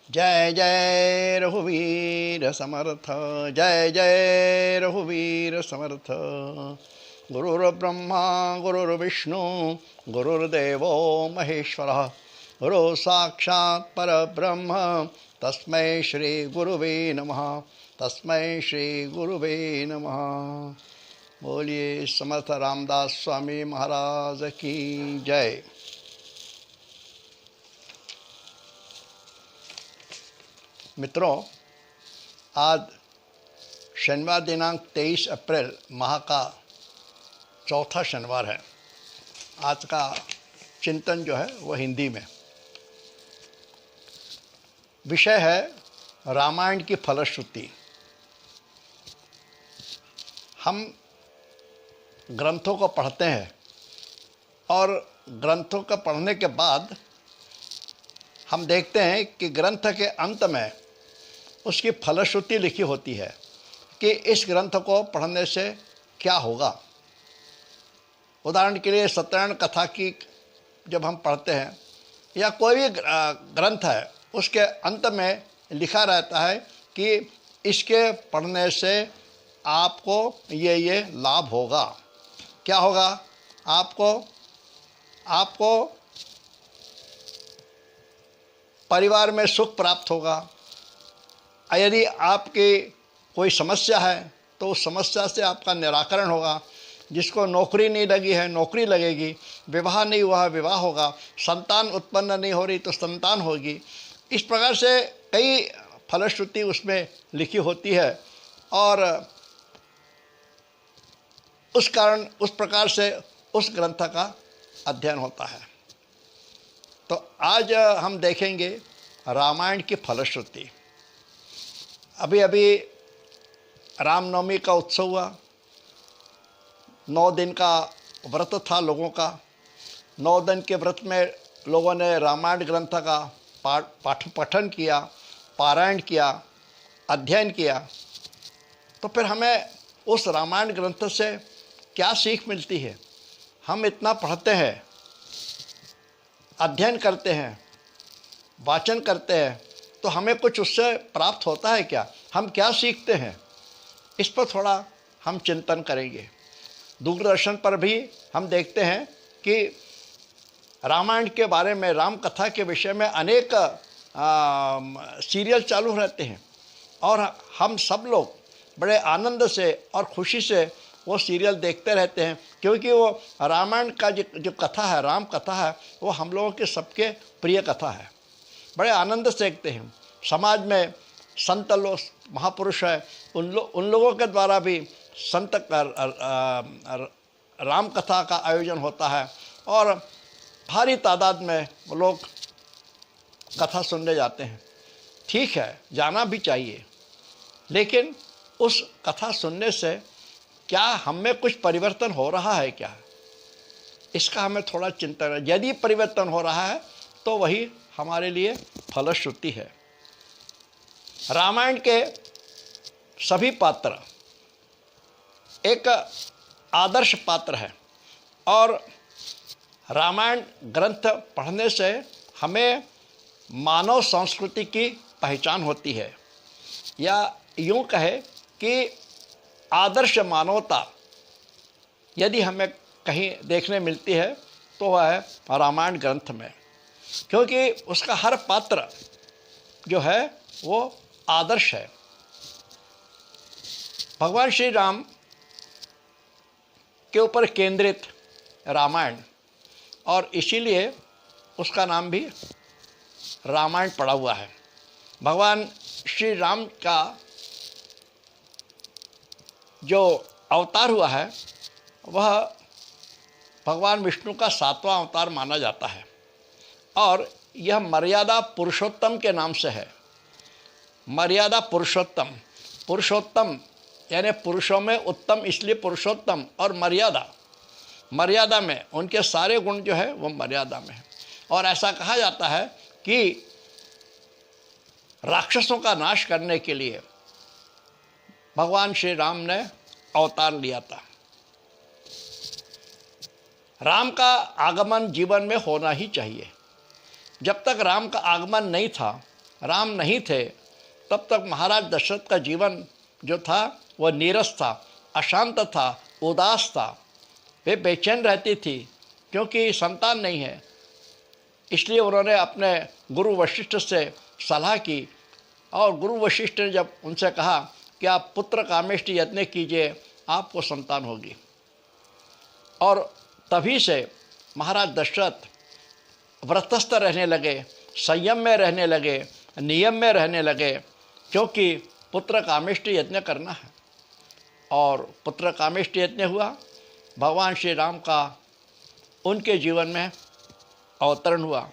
जय जय रघुवीर समर्थ, जय जय रघुवीर समर्थ। गुरुर्ब्रह्मा गुरुर्विष्णु गुरुर्देवो महेश्वरः, गुरु साक्षात् परब्रह्म तस्मै श्री गुरुवे नमः, तस्मै श्री गुरुवे नमः। बोलिए समर्थ रामदास स्वामी महाराज की जय। मित्रों, आज शनिवार दिनांक 23 अप्रैल माह का चौथा शनिवार है। आज का चिंतन जो है वो हिंदी में। विषय है रामायण की फलश्रुति। हम ग्रंथों को पढ़ते हैं और ग्रंथों को पढ़ने के बाद हम देखते हैं कि ग्रंथ के अंत में उसकी फलश्रुति लिखी होती है कि इस ग्रंथ को पढ़ने से क्या होगा। उदाहरण के लिए सत्यनारायण कथा की जब हम पढ़ते हैं या कोई भी ग्रंथ है, उसके अंत में लिखा रहता है कि इसके पढ़ने से आपको ये लाभ होगा। क्या होगा? आपको परिवार में सुख प्राप्त होगा। यदि आपकी कोई समस्या है तो उस समस्या से आपका निराकरण होगा। जिसको नौकरी नहीं लगी है नौकरी लगेगी, विवाह नहीं हुआ है विवाह होगा, संतान उत्पन्न नहीं हो रही तो संतान होगी। इस प्रकार से कई फलश्रुति उसमें लिखी होती है और उस प्रकार से उस ग्रंथ का अध्ययन होता है। तो आज हम देखेंगे रामायण की फलश्रुति। अभी अभी रामनवमी का उत्सव हुआ। 9 दिन का व्रत था लोगों का। 9 दिन के व्रत में लोगों ने रामायण ग्रंथ का पठन किया, पारायण किया, अध्ययन किया। तो फिर हमें उस रामायण ग्रंथ से क्या सीख मिलती है? हम इतना पढ़ते हैं, अध्ययन करते हैं, वाचन करते हैं, तो हमें कुछ उससे प्राप्त होता है क्या? हम क्या सीखते हैं? इस पर थोड़ा हम चिंतन करेंगे। दूरदर्शन पर भी हम देखते हैं कि रामायण के बारे में, राम कथा के विषय में अनेक सीरियल चालू रहते हैं और हम सब लोग बड़े आनंद से और खुशी से वो सीरियल देखते रहते हैं, क्योंकि वो रामायण का जो कथा है, राम कथा है, वो हम लोगों के सबके प्रिय कथा है। बड़े आनंद से देखते हैं। समाज में संत लोग, महापुरुष है, उन लोगों के द्वारा भी संत राम कथा का आयोजन होता है और भारी तादाद में लोग कथा सुनने जाते हैं। ठीक है, जाना भी चाहिए, लेकिन उस कथा सुनने से क्या हम में कुछ परिवर्तन हो रहा है क्या? इसका हमें थोड़ा चिंतन है। यदि परिवर्तन हो रहा है तो वही हमारे लिए फलश्रुति है। रामायण के सभी पात्र एक आदर्श पात्र है और रामायण ग्रंथ पढ़ने से हमें मानव संस्कृति की पहचान होती है, या यूँ कहे कि आदर्श मानवता यदि हमें कहीं देखने मिलती है तो वह है रामायण ग्रंथ में, क्योंकि उसका हर पात्र जो है वो आदर्श है। भगवान श्री राम के ऊपर केंद्रित रामायण, और इसीलिए उसका नाम भी रामायण पड़ा हुआ है। भगवान श्री राम का जो अवतार हुआ है वह भगवान विष्णु का 7वां अवतार माना जाता है और यह मर्यादा पुरुषोत्तम के नाम से है। मर्यादा पुरुषोत्तम, पुरुषोत्तम यानी पुरुषों में उत्तम, इसलिए पुरुषोत्तम। और मर्यादा में उनके सारे गुण जो है वो मर्यादा में है। और ऐसा कहा जाता है कि राक्षसों का नाश करने के लिए भगवान श्री राम ने अवतार लिया था। राम का आगमन जीवन में होना ही चाहिए। जब तक राम का आगमन नहीं था राम नहीं थे तब तक महाराज दशरथ का जीवन जो था वह नीरस था, अशांत था, उदास था। वे बेचैन रहती थी क्योंकि संतान नहीं है। इसलिए उन्होंने अपने गुरु वशिष्ठ से सलाह की और गुरु वशिष्ठ ने जब उनसे कहा कि आप पुत्र कामेष्टि यज्ञ कीजिए, आपको संतान होगी। और तभी से महाराज दशरथ व्रतस्थ रहने लगे, संयम में रहने लगे, नियम में रहने लगे, क्योंकि पुत्र कामेष्टि यज्ञ करना है। और पुत्र कामेष्टि यज्ञ हुआ, भगवान श्री राम का उनके जीवन में अवतरण हुआ।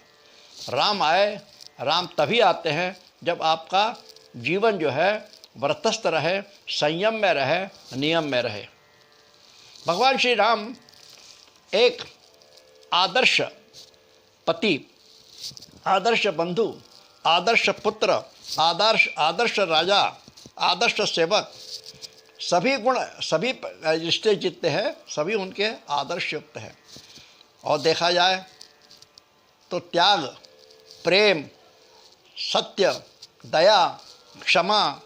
राम आए, राम तभी आते हैं जब आपका जीवन जो है व्रतस्थ रहे, संयम में रहे, नियम में रहे। भगवान श्री राम एक आदर्श पति, आदर्श बंधु, आदर्श पुत्र, आदर्श राजा, आदर्श सेवक, सभी गुण, सभी रिश्ते जितने हैं सभी उनके आदर्श युक्त हैं। और देखा जाए तो त्याग, प्रेम, सत्य, दया, क्षमा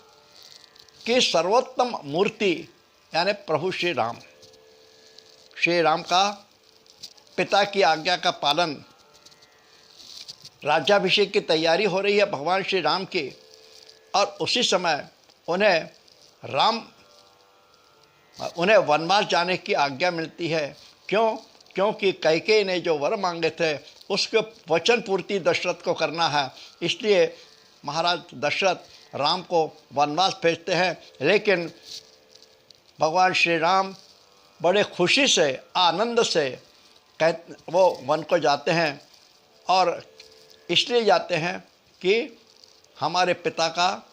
की सर्वोत्तम मूर्ति यानी प्रभु श्री राम। श्री राम का पिता की आज्ञा का पालन, राज्याभिषेक की तैयारी हो रही है भगवान श्री राम की, और उसी समय उन्हें वनवास जाने की आज्ञा मिलती है। क्यों? क्योंकि कैकेयी ने जो वर मांगे थे उसके वचन पूर्ति दशरथ को करना है। इसलिए महाराज दशरथ राम को वनवास भेजते हैं, लेकिन भगवान श्री राम बड़े खुशी से, आनंद से वो वन को जाते हैं। और इसलिए जाते हैं कि हमारे पिता का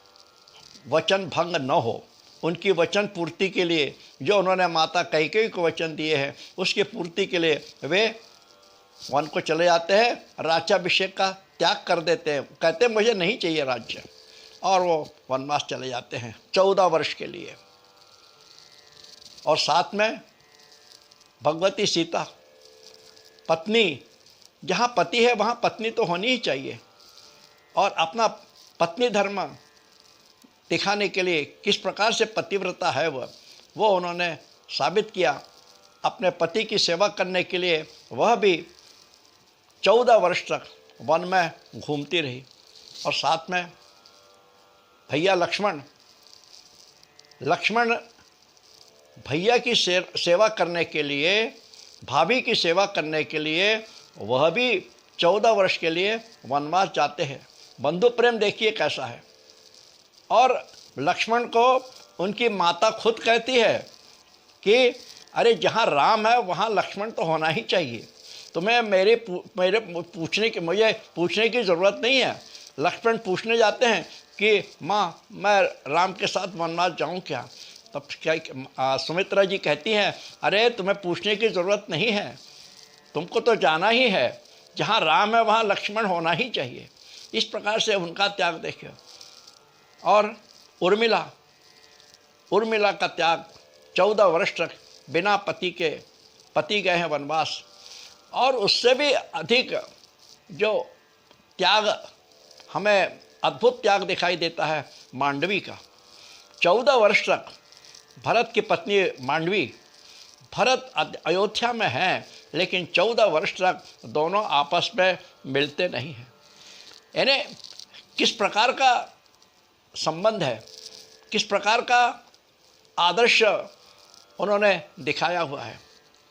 वचन भंग न हो, उनकी वचन पूर्ति के लिए जो उन्होंने माता कैकेयी को वचन दिए हैं उसकी पूर्ति के लिए वे वन को चले जाते हैं, राज्याभिषेक का त्याग कर देते हैं, कहते मुझे नहीं चाहिए राज्य, और वो वनवास चले जाते हैं 14 वर्ष के लिए। और साथ में भगवती सीता, पत्नी, जहाँ पति है वहाँ पत्नी तो होनी ही चाहिए। और अपना पत्नी धर्म दिखाने के लिए किस प्रकार से पतिव्रता है वो उन्होंने साबित किया। अपने पति की सेवा करने के लिए वह भी 14 वर्ष तक वन में घूमती रही। और साथ में भैया लक्ष्मण भैया की सेवा करने के लिए, भाभी की सेवा करने के लिए वह भी 14 वर्ष के लिए वनवास जाते हैं। बंधु प्रेम देखिए कैसा है। और लक्ष्मण को उनकी माता खुद कहती है कि अरे जहाँ राम है वहाँ लक्ष्मण तो होना ही चाहिए, तुम्हें मुझे पूछने की ज़रूरत नहीं है। लक्ष्मण पूछने जाते हैं कि माँ मैं राम के साथ वनवास जाऊँ क्या? तब क्या सुमित्रा जी कहती हैं अरे तुम्हें पूछने की ज़रूरत नहीं है, तुमको तो जाना ही है, जहाँ राम है वहाँ लक्ष्मण होना ही चाहिए। इस प्रकार से उनका त्याग देखिए। और उर्मिला का त्याग 14 वर्ष तक बिना पति गए हैं वनवास। और उससे भी अधिक जो त्याग हमें अद्भुत त्याग दिखाई देता है मांडवी का। 14 वर्ष तक भरत की पत्नी मांडवी, भरत अयोध्या में हैं लेकिन 14 वर्ष तक दोनों आपस में मिलते नहीं हैं। यानी किस प्रकार का संबंध है, किस प्रकार का आदर्श उन्होंने दिखाया हुआ है।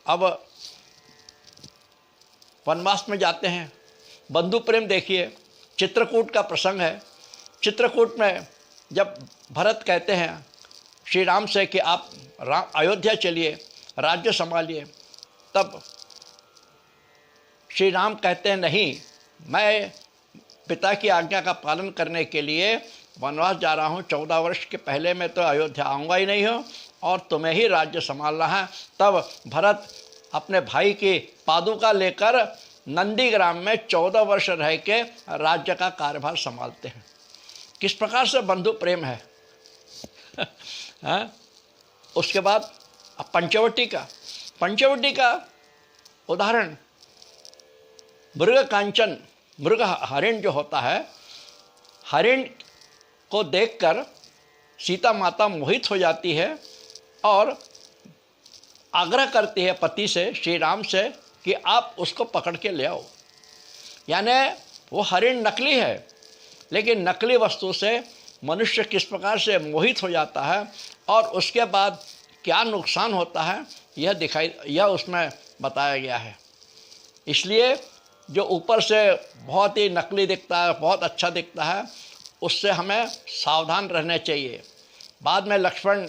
अब वनवास में जाते हैं, बंधु प्रेम देखिए। चित्रकूट का प्रसंग है। चित्रकूट में जब भरत कहते हैं श्री राम से कि आप अयोध्या चलिए, राज्य संभालिए, तब श्री राम कहते हैं नहीं, मैं पिता की आज्ञा का पालन करने के लिए वनवास जा रहा हूँ। 14 वर्ष के पहले मैं तो अयोध्या आऊँगा ही नहीं हूँ और तुम्हें ही राज्य संभालना है। तब भरत अपने भाई की पादुका लेकर नंदीग्राम में 14 वर्ष रह के राज्य का कार्यभार संभालते हैं। किस प्रकार से बंधु प्रेम है। उसके बाद पंचवटी का उदाहरण, मृग हरिण जो होता है हरिण को देखकर सीता माता मोहित हो जाती है और आग्रह करती है पति से, श्री राम से, कि आप उसको पकड़ के ले आओ। यानी वो हरिण नकली है, लेकिन नकली वस्तु से मनुष्य किस प्रकार से मोहित हो जाता है और उसके बाद क्या नुकसान होता है यह उसमें बताया गया है। इसलिए जो ऊपर से बहुत ही नकली दिखता है, बहुत अच्छा दिखता है, उससे हमें सावधान रहना चाहिए। बाद में लक्ष्मण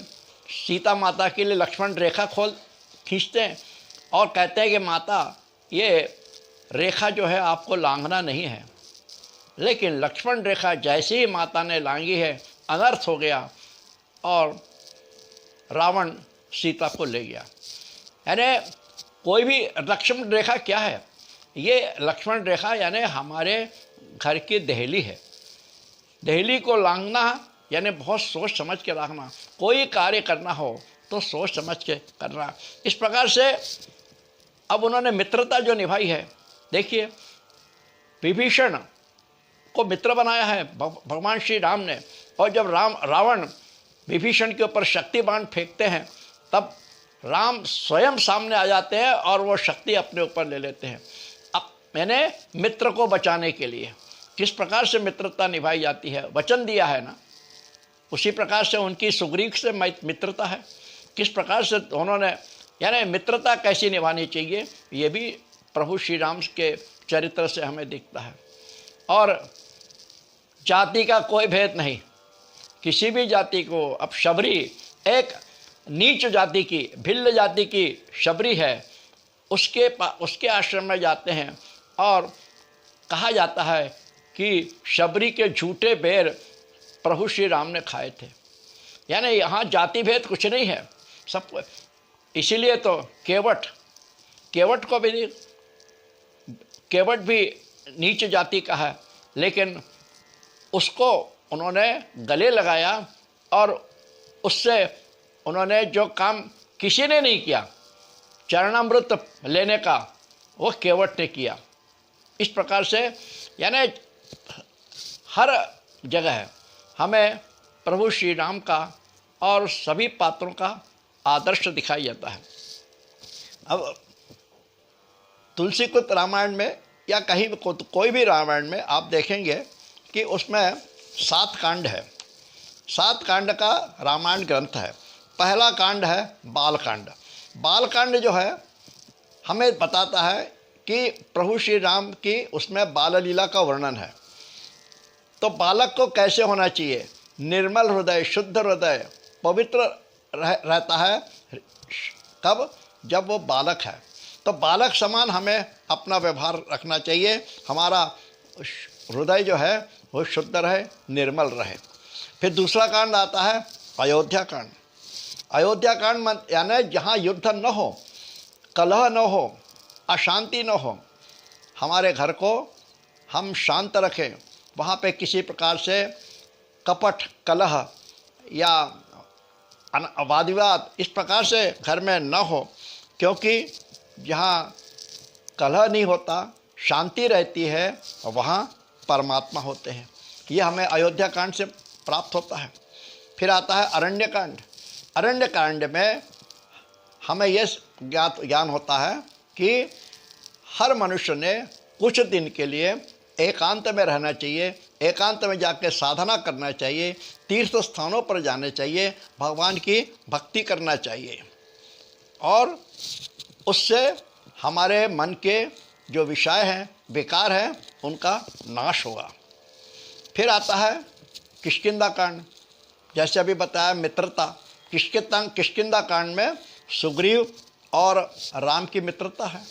सीता माता के लिए लक्ष्मण रेखा खींचते हैं और कहते हैं कि माता ये रेखा जो है आपको लांघना नहीं है। लेकिन लक्ष्मण रेखा जैसे ही माता ने लांघी है, अनर्थ हो गया और रावण सीता को ले गया। यानी कोई भी लक्ष्मण रेखा क्या है? ये लक्ष्मण रेखा यानी हमारे घर की देहली है। देहली को लांघना यानी बहुत सोच समझ के रखना। कोई कार्य करना हो तो सोच समझ के करना। इस प्रकार से अब उन्होंने मित्रता जो निभाई है, देखिए विभीषण को मित्र बनाया है भगवान श्री राम ने। और जब रावण विभीषण के ऊपर शक्ति बाण फेंकते हैं, तब राम स्वयं सामने आ जाते हैं और वो शक्ति अपने ऊपर ले लेते हैं। अब मैंने मित्र को बचाने के लिए किस प्रकार से मित्रता निभाई जाती है, वचन दिया है ना, उसी प्रकार से उनकी सुग्रीव से मित्रता है। किस प्रकार से उन्होंने, यानी मित्रता कैसी निभानी चाहिए, ये भी प्रभु श्री राम के चरित्र से हमें दिखता है। और जाति का कोई भेद नहीं, किसी भी जाति को, अब शबरी एक नीच जाति की, भिल्ल जाति की शबरी है, उसके आश्रम में जाते हैं और कहा जाता है कि शबरी के झूठे बेर प्रभु श्री राम ने खाए थे। यानी यहाँ जाति भेद कुछ नहीं है, सब। इसीलिए तो केवट को भी, केवट भी नीच जाति का है, लेकिन उसको उन्होंने गले लगाया और उससे उन्होंने जो काम किसी ने नहीं किया, चरणामृत लेने का, वो केवट ने किया। इस प्रकार से यानी हर जगह हमें प्रभु श्री राम का और सभी पात्रों का आदर्श दिखाई जाता है। अब तुलसीकुत रामायण में या कहीं कोई भी रामायण में आप देखेंगे कि उसमें 7 कांड है। 7 कांड का रामायण ग्रंथ है। पहला कांड है बालकांड। बालकांड जो है हमें बताता है कि प्रभु श्री राम की उसमें बाल लीला का वर्णन है। तो बालक को कैसे होना चाहिए? निर्मल हृदय, शुद्ध हृदय, पवित्र रहता है। कब? जब वो बालक है। तो बालक समान हमें अपना व्यवहार रखना चाहिए। हमारा हृदय जो है वो शुद्ध रहे, निर्मल रहे। फिर दूसरा कांड आता है अयोध्या कांड। अयोध्या कांड यानी जहाँ युद्ध न हो, कलह न हो, अशांति न हो, हमारे घर को हम शांत रखें, वहाँ पे किसी प्रकार से कपट, कलह या वाद विवाद इस प्रकार से घर में न हो। क्योंकि जहाँ कलह नहीं होता, शांति रहती है, वहाँ परमात्मा होते हैं। ये हमें अयोध्या कांड से प्राप्त होता है। फिर आता है अरण्य कांड। अरण्य कांड में हमें यह ज्ञान होता है कि हर मनुष्य ने कुछ दिन के लिए एकांत में रहना चाहिए, एकांत में जाकर साधना करना चाहिए, तीर्थ स्थानों पर जाने चाहिए, भगवान की भक्ति करना चाहिए, और उससे हमारे मन के जो विषय हैं, विकार हैं, उनका नाश होगा। फिर आता है किष्किंधा कांड। जैसे अभी बताया मित्रता, किष्किंधा कांड में सुग्रीव और राम की मित्रता है।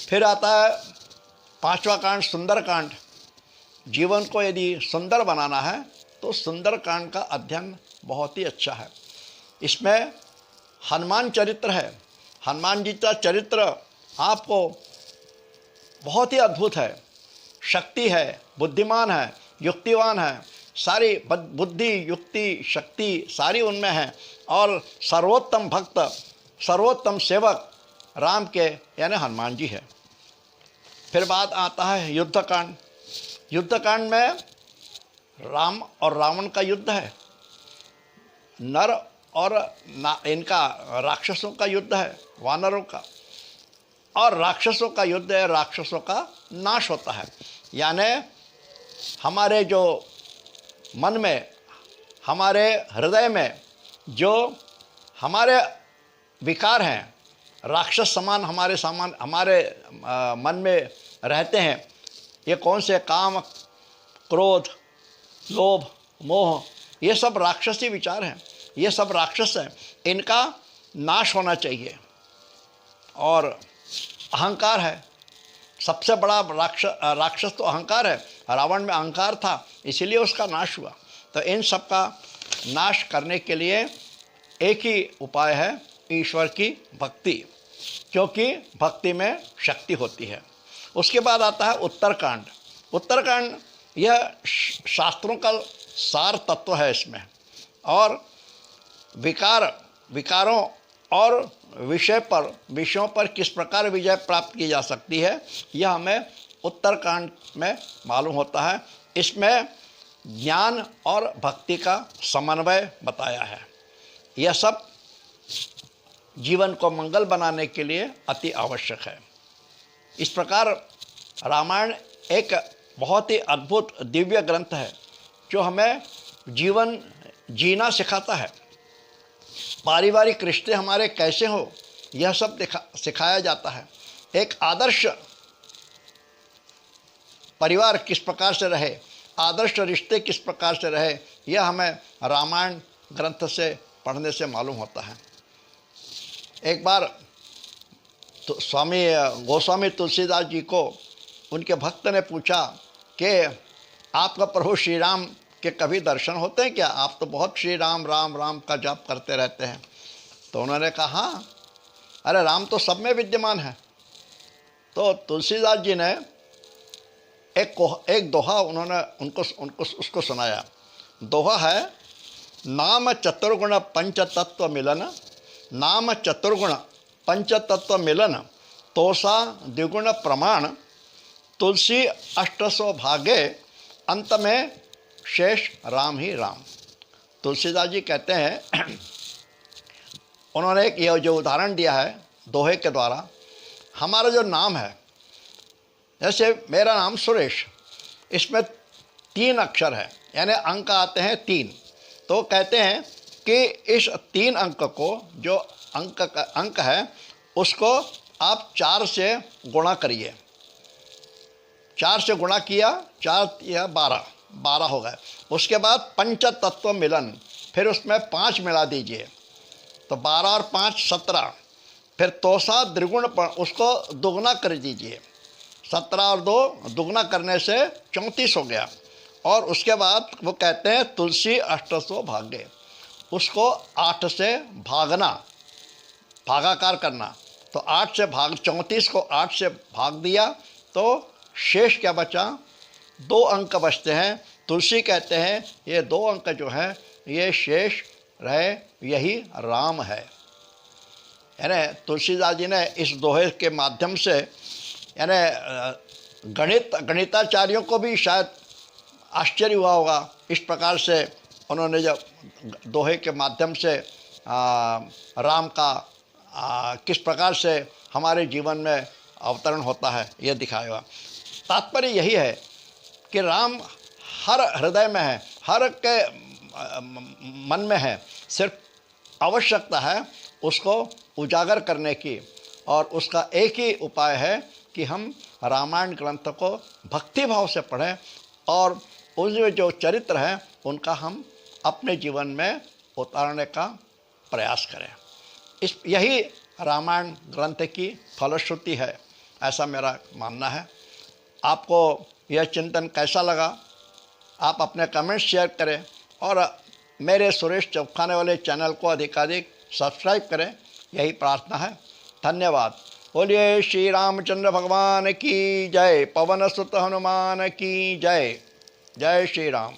फिर आता है 5वां कांड सुंदर कांड। जीवन को यदि सुंदर बनाना है तो सुंदर कांड का अध्ययन बहुत ही अच्छा है। इसमें हनुमान चरित्र है। हनुमान जी का चरित्र आपको बहुत ही अद्भुत है। शक्ति है, बुद्धिमान है, युक्तिवान है, सारी बुद्धि, युक्ति, शक्ति सारी उनमें है। और सर्वोत्तम भक्त, सर्वोत्तम सेवक राम के यानी हनुमान जी है। फिर बात आता है युद्ध कांड। युद्धकांड में राम और रावण का युद्ध है, नर और इनका राक्षसों का युद्ध है, वानरों का, और राक्षसों का युद्ध है, राक्षसों का नाश होता है। यानी हमारे जो मन में, हमारे हृदय में जो हमारे विकार हैं, राक्षस समान हमारे मन में रहते हैं, ये कौन से? काम, क्रोध, लोभ, मोह, ये सब राक्षसी विचार हैं, ये सब राक्षस हैं। इनका नाश होना चाहिए। और अहंकार है, सबसे बड़ा राक्षस तो अहंकार है। रावण में अहंकार था, इसीलिए उसका नाश हुआ। तो इन सब का नाश करने के लिए एक ही उपाय है, ईश्वर की भक्ति, क्योंकि भक्ति में शक्ति होती है। उसके बाद आता है उत्तरकांड। उत्तरकांड यह शास्त्रों का सार तत्व है इसमें, और विकारों और विषयों पर किस प्रकार विजय प्राप्त की जा सकती है, यह हमें उत्तरकांड में मालूम होता है। इसमें ज्ञान और भक्ति का समन्वय बताया है। यह सब जीवन को मंगल बनाने के लिए अति आवश्यक है। इस प्रकार रामायण एक बहुत ही अद्भुत दिव्य ग्रंथ है, जो हमें जीवन जीना सिखाता है। पारिवारिक रिश्ते हमारे कैसे हो, यह सब सिखाया जाता है। एक आदर्श परिवार किस प्रकार से रहे, आदर्श रिश्ते किस प्रकार से रहे, यह हमें रामायण ग्रंथ से पढ़ने से मालूम होता है। एक बार तो स्वामी गोस्वामी तुलसीदास जी को उनके भक्त ने पूछा कि आपका प्रभु श्री राम के कभी दर्शन होते हैं क्या? आप तो बहुत श्री राम राम राम का जप करते रहते हैं। तो उन्होंने कहा, हाँ, अरे राम तो सब में विद्यमान है। तो तुलसीदास जी ने एक दोहा उसको सुनाया। दोहा है, नाम चतुर्गुण पंच तत्व मिलन, नाम चतुर्गुण पंच तत्व मिलन, तोसा द्विगुण प्रमाण, तुलसी 800 भागे, अंत में शेष राम ही राम। तुलसीदास जी कहते हैं, उन्होंने एक ये जो उदाहरण दिया है दोहे के द्वारा, हमारा जो नाम है, जैसे मेरा नाम सुरेश, इसमें 3 अक्षर है, यानी अंक आते हैं 3। तो कहते हैं कि इस 3 अंक को, जो अंक है, उसको आप 4 से गुणा करिए। 4 से गुणा किया, 4 या 12 हो गए। उसके बाद पंच तत्व मिलन, फिर उसमें 5 मिला दीजिए, तो 12 और 5 17। फिर तोसा द्विगुण, उसको दुगना कर दीजिए, 17 और 2 दुगना करने से 34 हो गया। और उसके बाद वो कहते हैं तुलसी 800 भागे, उसको 8 से भागना, भागाकार करना। तो 8 से 34 को 8 से भाग दिया, तो शेष क्या बचा? 2 अंक बचते हैं। तुलसी कहते हैं ये 2 अंक जो है, ये शेष रहे, यही राम है। यानी तुलसीदास जी ने इस दोहे के माध्यम से, यानी गणिताचार्यों को भी शायद आश्चर्य हुआ होगा, इस प्रकार से उन्होंने जब दोहे के माध्यम से राम का किस प्रकार से हमारे जीवन में अवतरण होता है, यह दिखाया। तात्पर्य यही है कि राम हर हृदय में है, हर के मन में है, सिर्फ आवश्यकता है उसको उजागर करने की। और उसका एक ही उपाय है कि हम रामायण ग्रंथ को भक्ति भाव से पढ़ें, और उसमें जो चरित्र हैं उनका हम अपने जीवन में उतारने का प्रयास करें। यही रामायण ग्रंथ की फलश्रुति है, ऐसा मेरा मानना है। आपको यह चिंतन कैसा लगा, आप अपने कमेंट्स शेयर करें, और मेरे सुरेश चौखाने वाले चैनल को अधिकाधिक सब्सक्राइब करें, यही प्रार्थना है। धन्यवाद। बोलिए श्री रामचंद्र भगवान की जय, पवन सुत हनुमान की जय। जय श्री राम।